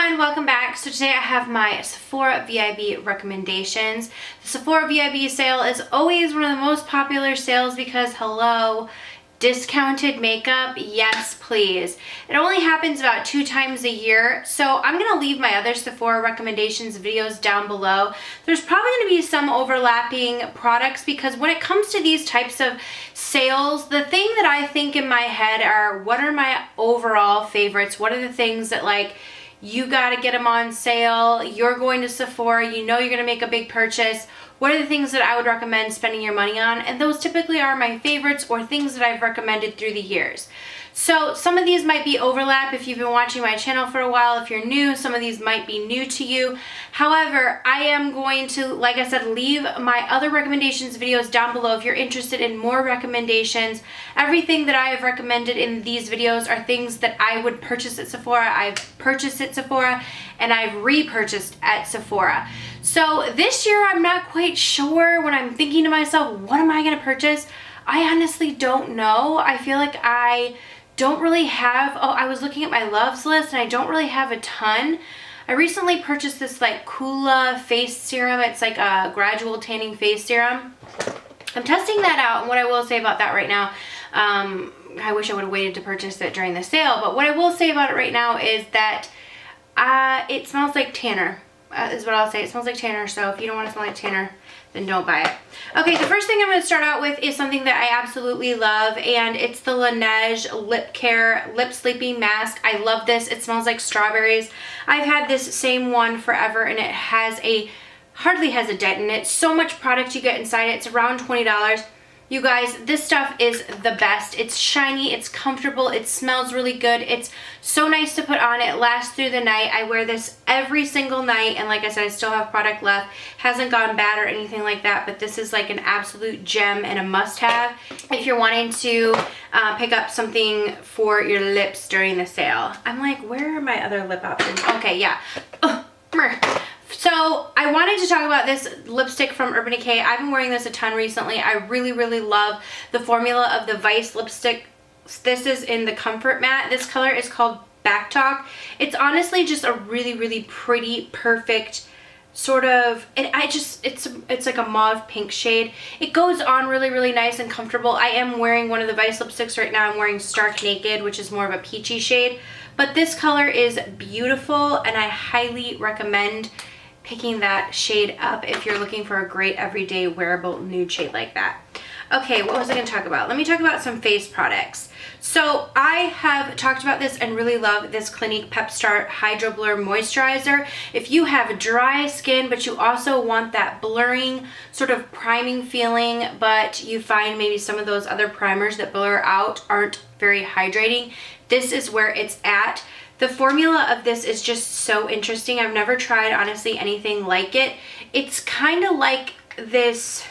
everyone, welcome back. So today I have my Sephora VIB recommendations. The Sephora VIB sale is always one of the most popular sales because hello, discounted makeup, yes please. It only happens about 2 times a year, so I'm gonna leave my other Sephora recommendations videos down below. There's probably gonna be some overlapping products because when it comes to these types of sales, the thing that I think in my head are what are my overall favorites? What are the things that like you gotta get them on sale, you're going to Sephora, you know you're gonna make a big purchase. What are the things that I would recommend spending your money on? And those typically are my favorites or things that I've recommended through the years. So some of these might be overlap if you've been watching my channel for a while. If you're new, some of these might be new to you. However, I am going to, like I said, leave my other recommendations videos down below if you're interested in more recommendations. Everything that I have recommended in these videos are things that I would purchase at Sephora. I've purchased at Sephora and I've repurchased at Sephora. So this year I'm not quite sure when I'm thinking to myself, what am I going to purchase? I honestly don't know. I feel like I don't really have, I was looking at my loves list and I don't really have a ton. I recently purchased this like Kula face serum. It's like a gradual tanning face serum. I'm testing that out, and what I will say about that right now, I wish I would have waited to purchase it during the sale, but what I will say about it right now is that it smells like tanner. Is what I'll say. It smells like tanner, so if you don't want to smell like tanner, then don't buy it. Okay, the first thing I'm going to start out with is something that I absolutely love, and it's the Laneige Lip Care Lip Sleeping Mask. I love this. It smells like strawberries. I've had this same one forever, and it hardly has a dent in it. So much product you get inside it. It's around $20. You guys, this stuff is the best. It's shiny, it's comfortable, it smells really good. It's so nice to put on. It lasts through the night. I wear this every single night, and like I said, I still have product left. Hasn't gone bad or anything like that, but this is like an absolute gem and a must-have if you're wanting to pick up something for your lips during the sale. I'm like, where are my other lip options? Okay, yeah. So I wanted to talk about this lipstick from Urban Decay. I've been wearing this a ton recently. I really love the formula of the Vice lipstick. This is in the Comfort Matte. This color is called Backtalk. It's honestly just a really pretty, perfect sort of, it's like a mauve pink shade. It goes on really nice and comfortable. I am wearing one of the Vice lipsticks right now. I'm wearing Stark Naked, which is more of a peachy shade. But this color is beautiful, and I highly recommend picking that shade up if you're looking for a great everyday wearable nude shade like that. Okay, what was I going to talk about? Let me talk about some face products. So I have talked about this and really love this Clinique PepStart HydroBlur Moisturizer. If you have dry skin, but you also want that blurring, sort of priming feeling, but you find maybe some of those other primers that blur out aren't very hydrating, this is where it's at. The formula of this is just so interesting. I've never tried, honestly, anything like it. It's kind of like this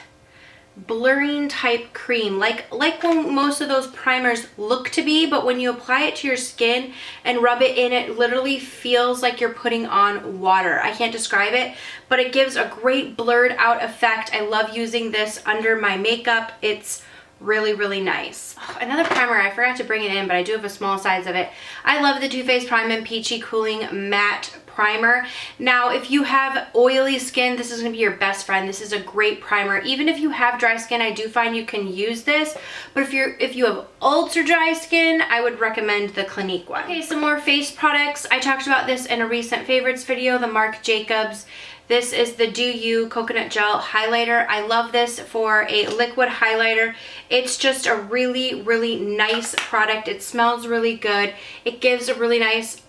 blurring type cream, like when most of those primers look to be, but when you apply it to your skin and rub it in, it literally feels like you're putting on water. I can't describe it, but it gives a great blurred out effect. I love using this under my makeup. It's really nice. Oh, another primer, I forgot to bring it in, but I do have a small size of it. I love the Too Faced Prime and Peachy Cooling Matte Primer. Now, if you have oily skin, this is going to be your best friend. This is a great primer. Even if you have dry skin, I do find you can use this. But if you have ultra dry skin, I would recommend the Clinique one. Okay, some more face products. I talked about this in a recent favorites video, the Marc Jacobs. This is the Do You Coconut Gel Highlighter. I love this for a liquid highlighter. It's just a really nice product. It smells really good. It gives a really nice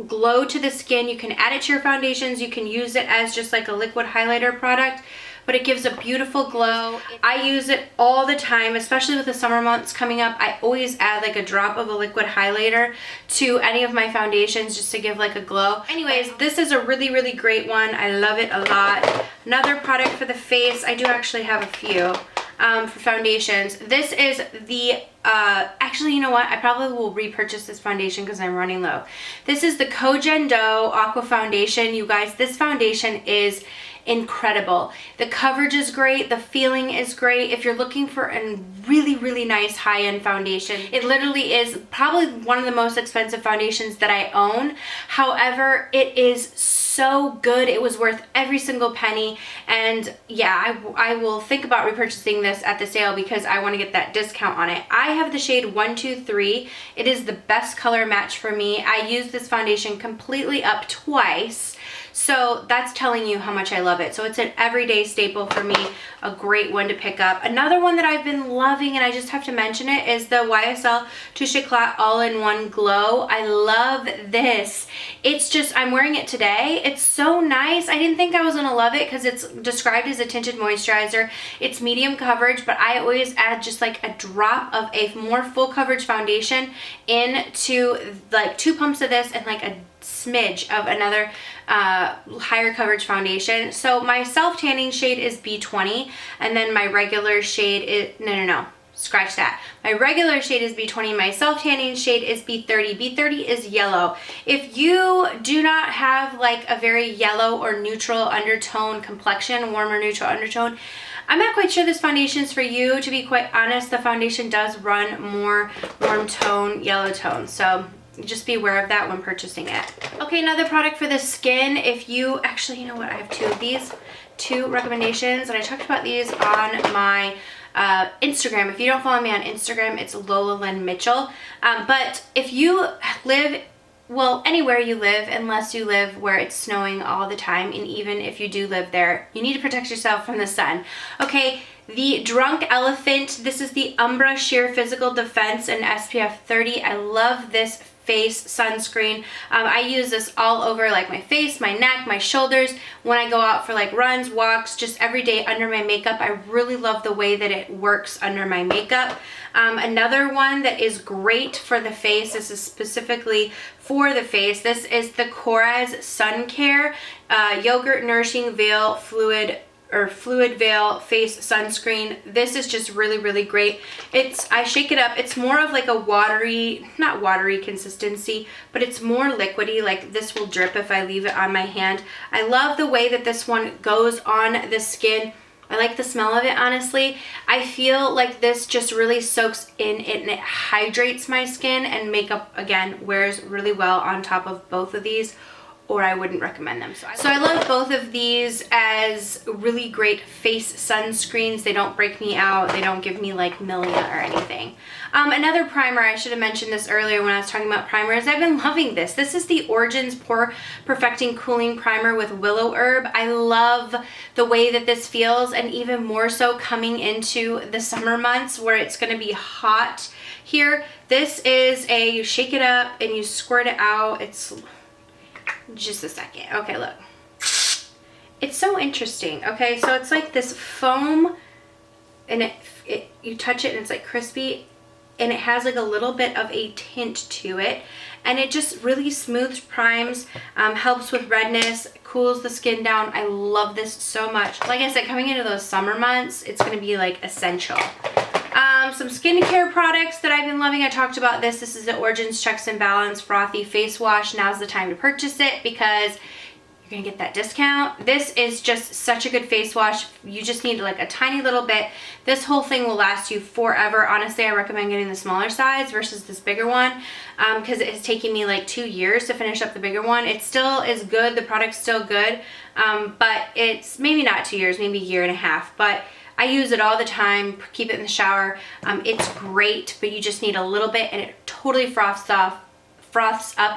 glow to the skin. You can add it to your foundations. You can use it as just like a liquid highlighter product, but it gives a beautiful glow. I use it all the time, especially with the summer months coming up. I always add like a drop of a liquid highlighter to any of my foundations just to give like a glow. Anyways, this is a really great one. I love it a lot. Another product for the face, I do actually have a few for foundations. This is the, actually, you know what? I probably will repurchase this foundation because I'm running low. This is the Cogen Dough Aqua Foundation. You guys, this foundation is incredible. The coverage is great, the feeling is great. If you're looking for a really, really nice high-end foundation, it literally is probably one of the most expensive foundations that I own. However, it is so good. It was worth every single penny, and yeah, I will think about repurchasing this at the sale because I want to get that discount on it. I have the shade 123. It is the best color match for me. I used this foundation completely up twice, so that's telling you how much I love it. So it's an everyday staple for me, a great one to pick up. Another one that I've been loving, and I just have to mention it, is the YSL Touché Clat All-in-One Glow. I love this. It's just, I'm wearing it today. It's so nice. I didn't think I was gonna love it because it's described as a tinted moisturizer. It's medium coverage, but I always add just like a drop of a more full coverage foundation into like 2 pumps of this and like a smidge of another higher coverage foundation. So my self tanning shade is B20, and then my regular shade is no, scratch that. My regular shade is B20, my self tanning shade is B30. B30 is yellow. If you do not have like a very yellow or neutral undertone complexion, warm or neutral undertone, I'm not quite sure this foundation is for you. To be quite honest, the foundation does run more warm tone, yellow tone. So just be aware of that when purchasing it. Okay, another product for the skin. If you, actually, you know what? I have 2 of these, 2 recommendations, and I talked about these on my Instagram. If you don't follow me on Instagram, it's Lolalynn Mitchell. But if you live, well, anywhere you live, unless you live where it's snowing all the time, and even if you do live there, you need to protect yourself from the sun. Okay, the Drunk Elephant, this is the Umbra Sheer Physical Defense in SPF 30. I love this face sunscreen. I use this all over like my face, my neck, my shoulders, when I go out for like runs, walks, just every day under my makeup. I really love the way that it works under my makeup. Another one that is great for the face, this is specifically for the face, this is the KORRES Sun Care Yogurt Nourishing Veil Fluid Veil Face Sunscreen. This is just really, really great. I shake it up. It's more of like a watery, not watery consistency, but it's more liquidy. Like this will drip if I leave it on my hand. I love the way that this one goes on the skin. I like the smell of it, honestly. I feel like this just really soaks in it and it hydrates my skin, and makeup, again, wears really well on top of both of these, or I wouldn't recommend them. So I love both of these as really great face sunscreens. They don't break me out. They don't give me like milia or anything. Another primer, I should have mentioned this earlier when I was talking about primers. I've been loving this. This is the Origins Pore Perfecting Cooling Primer with Willow Herb. I love the way that this feels, and even more so coming into the summer months where it's going to be hot here. This is a, you shake it up and you squirt it out. It's just a second. Okay, look. It's so interesting. Okay, so it's like this foam, and you touch it and it's like crispy, and it has like a little bit of a tint to it, and it just really smooths, primes, helps with redness, cools the skin down. I love this so much. Like I said, coming into those summer months, it's going to be like essential. Some skincare products that I've been loving. I talked about this. This is the Origins Checks and Balance Frothy Face Wash. Now's the time to purchase it because you're going to get that discount. This is just such a good face wash. You just need like a tiny little bit. This whole thing will last you forever. Honestly, I recommend getting the smaller size versus this bigger one because it has taken me like 2 years to finish up the bigger one. It still is good. The product's still good, but it's maybe not 2 years, maybe a year and a half. But I use it all the time, keep it in the shower. It's great, but you just need a little bit, and it totally froths up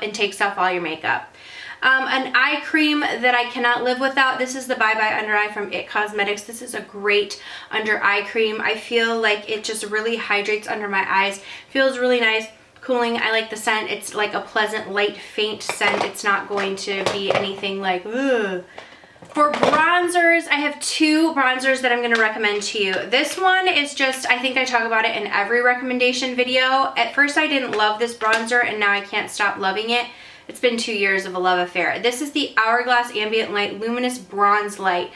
and takes off all your makeup. An eye cream that I cannot live without. This is the Bye Bye Under Eye from IT Cosmetics. This is a great under eye cream. I feel like it just really hydrates under my eyes. Feels really nice, cooling. I like the scent. It's like a pleasant, light, faint scent. It's not going to be anything like, ugh. For bronzers, I have 2 bronzers that I'm going to recommend to you. This one is just, I think I talk about it in every recommendation video. At first I didn't love this bronzer, and now I can't stop loving it. It's been 2 years of a love affair. This is the Hourglass Ambient Light Luminous Bronze Light.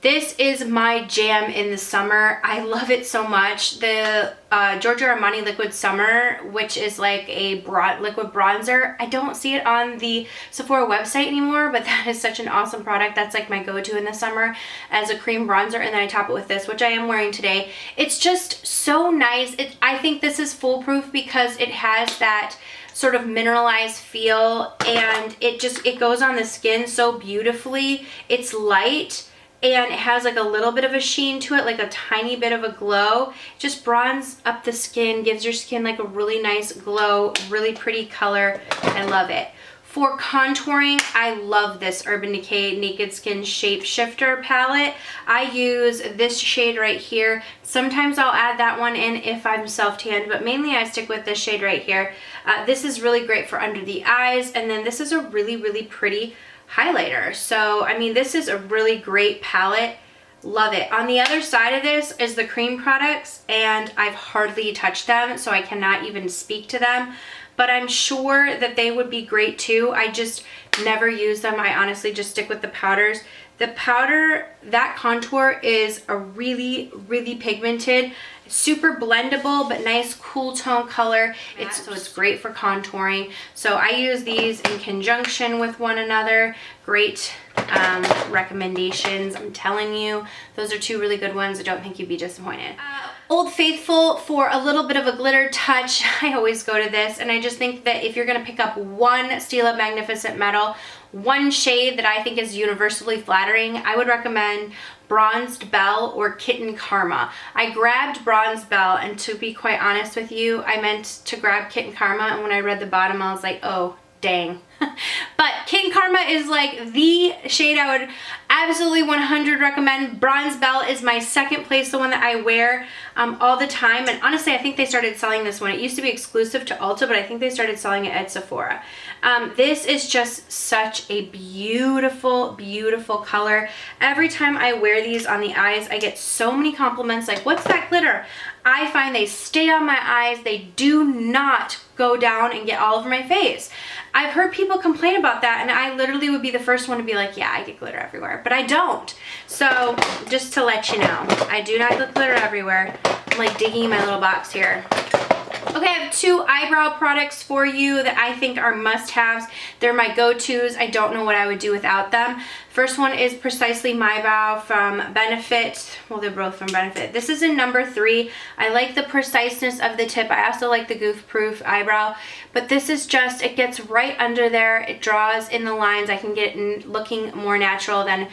This is my jam in the summer. I love it so much. The Giorgio Armani Liquid Summer, which is like a liquid bronzer. I don't see it on the Sephora website anymore, but that is such an awesome product. That's like my go-to in the summer as a cream bronzer, and then I top it with this, which I am wearing today. It's just so nice. I think this is foolproof because it has that sort of mineralized feel, and it goes on the skin so beautifully. It's light, and it has like a little bit of a sheen to it, like a tiny bit of a glow. It just bronzes up the skin, gives your skin like a really nice glow, really pretty color. I love it. For contouring, I love this Urban Decay Naked Skin Shape Shifter palette. I use this shade right here. Sometimes I'll add that one in if I'm self-tanned, but mainly I stick with this shade right here. This is really great for under the eyes, and then this is a really, really pretty highlighter. So, I mean, this is a really great palette. Love it. On the other side of this is the cream products, and I've hardly touched them, so I cannot even speak to them. But I'm sure that they would be great too. I just never use them. I honestly just stick with the powders. The powder, that contour is a really, really pigmented, super blendable, but nice cool tone color. So it's great for contouring. So I use these in conjunction with one another. Great recommendations. I'm telling you, those are two really good ones. I don't think you'd be disappointed. Old Faithful for a little bit of a glitter touch. I always go to this, and I just think that if you're going to pick up one Steal Up Magnificent Metal, one shade that I think is universally flattering, I would recommend Bronzed Belle or Kitten Karma. I grabbed Bronzed Belle, and to be quite honest with you, I meant to grab Kitten Karma, and when I read the bottom, I was like, oh, dang. But Kitten Karma is like the shade I would absolutely 100 recommend. Bronze Belle is my second place, the one that I wear all the time. And honestly, I think they started selling this one. It used to be exclusive to Ulta, but I think they started selling it at Sephora. This is just such a beautiful, beautiful color. Every time I wear these on the eyes, I get so many compliments like, what's that glitter? I find they stay on my eyes. They do not go down and get all over my face. I've heard people complain about that, and I literally would be the first one to be like, yeah, I get glitter everywhere, but I don't. So just to let you know, I do not get glitter everywhere. I'm like digging in my little box here. Okay, I have two eyebrow products for you that I think are must-haves. They're my go-tos. I don't know what I would do without them. First one is Precisely My Brow from Benefit. Well, they're both from Benefit. This is in number 3. I like the preciseness of the tip. I also like the goof-proof eyebrow. But this is just, it gets right under there. It draws in the lines. I can get it looking more natural than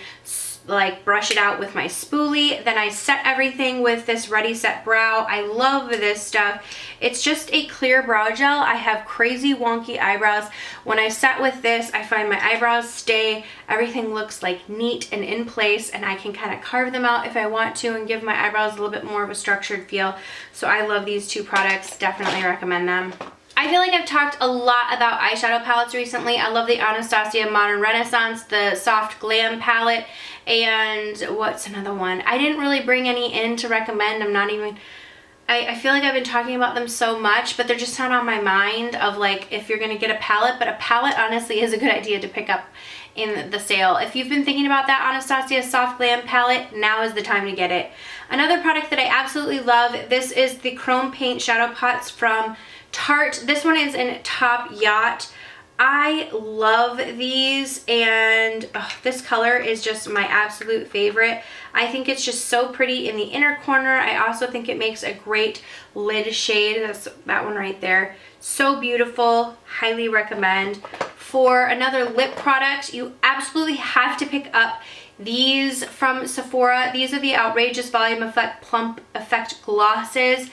like brush it out with my spoolie. Then I set everything with this Ready Set Brow. I love this stuff. It's just a clear brow gel. I have crazy wonky eyebrows. When I set with this, I find my eyebrows stay. Everything looks like neat and in place, and I can kind of carve them out if I want to and give my eyebrows a little bit more of a structured feel. So I love these two products. Definitely recommend them. I feel like I've talked a lot about eyeshadow palettes recently. I love the Anastasia Modern Renaissance, the Soft Glam palette, and what's another one? I didn't really bring any in to recommend. I'm not even... I feel like I've been talking about them so much, but they're just not on my mind of like if you're going to get a palette. But a palette honestly is a good idea to pick up in the sale. If you've been thinking about that Anastasia Soft Glam palette, now is the time to get it. Another product that I absolutely love, this is the Chrome Paint Shadow Pots from Tarte. This one is in Top Yacht. I love these, and this color is just my absolute favorite. I think it's just so pretty in the inner corner. I also think it makes a great lid shade. That's that one right there. So beautiful. Highly recommend. For another lip product, you absolutely have to pick up these from Sephora. These are the Outrageous Volume Effect Plump Effect Glosses.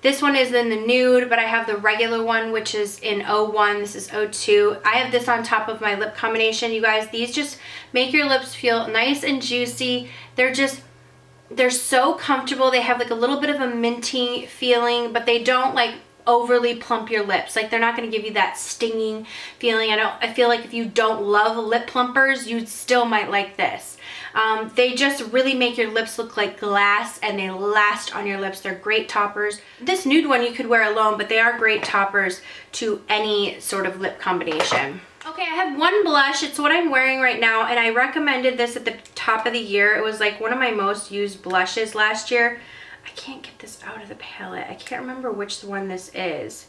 This one is in the nude, but I have the regular one, which is in 01. This is 02. I have this on top of my lip combination. You guys, these just make your lips feel nice and juicy. They're so comfortable. They have like a little bit of a minty feeling, but they don't like overly plump your lips. Like they're not going to give you that stinging feeling. I feel like if you don't love lip plumpers, you still might like this. They just really make your lips look like glass, and they last on your lips. They're great toppers. This nude one you could wear alone, but they are great toppers to any sort of lip combination. Okay, I have one blush. It's what I'm wearing right now, and I recommended this at the top of the year. It was like one of my most used blushes last year. I can't get this out of the palette. I can't remember which one this is.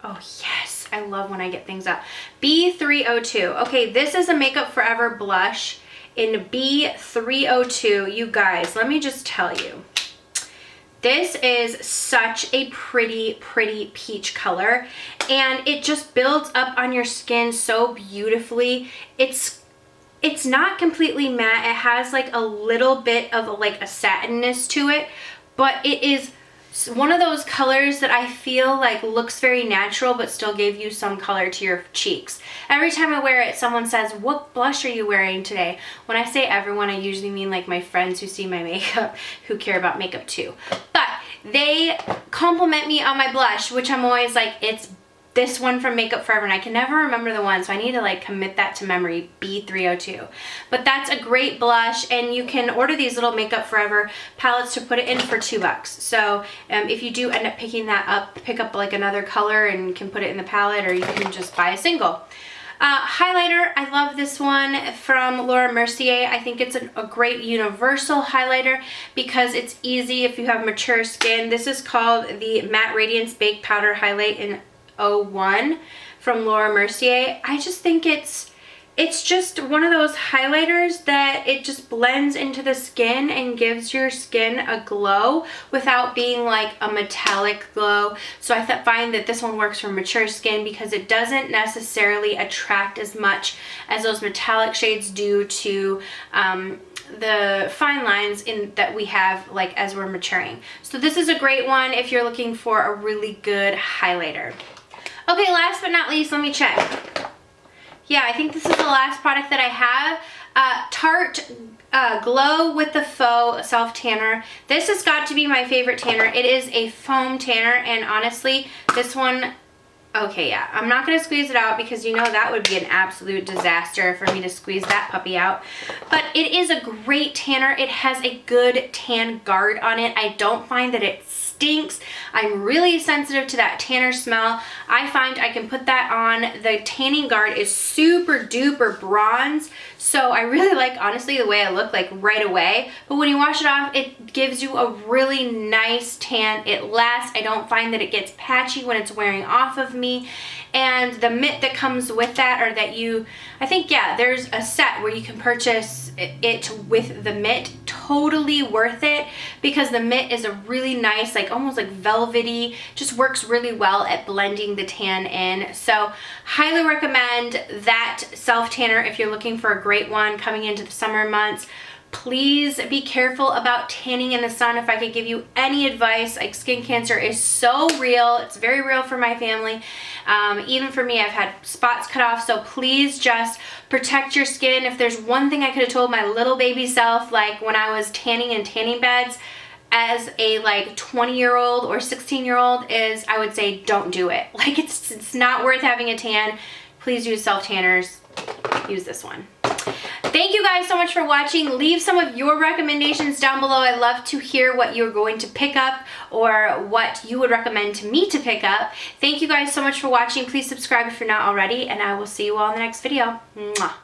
Oh yes, I love when I get things out. B302. Okay, this is a Makeup Forever blush in B302. You guys, let me just tell you. This is such a pretty peach color, and it just builds up on your skin so beautifully. It's not completely matte. It has like a little bit of like a satinness to it, but it is one of those colors that I feel like looks very natural but still gave you some color to your cheeks. Every time I wear it, someone says, "What blush are you wearing today?" When I say everyone, I usually mean like my friends who see my makeup, who care about makeup too. But they compliment me on my blush, which I'm always like, it's this one from Makeup Forever, and I can never remember the one, so I need to like commit that to memory, B302. But that's a great blush, and you can order these little Makeup Forever palettes to put it in for $2. So if you do end up picking that up, pick up like another color and can put it in the palette, or you can just buy a single. Highlighter, I love this one from Laura Mercier. I think it's a great universal highlighter because it's easy if you have mature skin. This is called the Matte Radiance Baked Powder Highlight in 01 from Laura Mercier. I just think it's just one of those highlighters that it just blends into the skin and gives your skin a glow without being like a metallic glow. So I find that this one works for mature skin because it doesn't necessarily attract as much as those metallic shades do to the fine lines that we have like as we're maturing. So this is a great one if you're looking for a really good highlighter. Okay, last but not least, let me check. Yeah, I think this is the last product that I have. Tarte Glow with the Faux Self Tanner. This has got to be my favorite tanner. It is a foam tanner, and honestly, this one, okay, yeah, I'm not going to squeeze it out because you know that would be an absolute disaster for me to squeeze that puppy out. But it is a great tanner. It has a good tan guard on it. I don't find that it stinks. I'm really sensitive to that tanner smell. I find I can put that on. The tanning guard is super duper bronze, so I really like, honestly, the way I look like right away. But when you wash it off, it gives you a really nice tan. It lasts. I don't find that it gets patchy when it's wearing off of me. And the mitt that comes with that, or that you, I think, yeah, there's a set where you can purchase it with the mitt. Totally worth it because the mitt is a really nice, like almost like velvety, just works really well at blending the tan in. So highly recommend that self tanner if you're looking for a great one coming into the summer months. Please be careful about tanning in the sun. If I could give you any advice, like, skin cancer is so real. It's very real for my family. Even for me, I've had spots cut off, so please just protect your skin. If there's one thing I could have told my little baby self, like when I was tanning in tanning beds as a like 20-year-old or 16-year-old, is I would say don't do it. Like it's not worth having a tan. Please use self tanners. Use this one. Thank you guys so much for watching. Leave some of your recommendations down below. I love to hear what you're going to pick up or what you would recommend to me to pick up. Thank you guys so much for watching. Please subscribe if you're not already, and I will see you all in the next video. Mwah.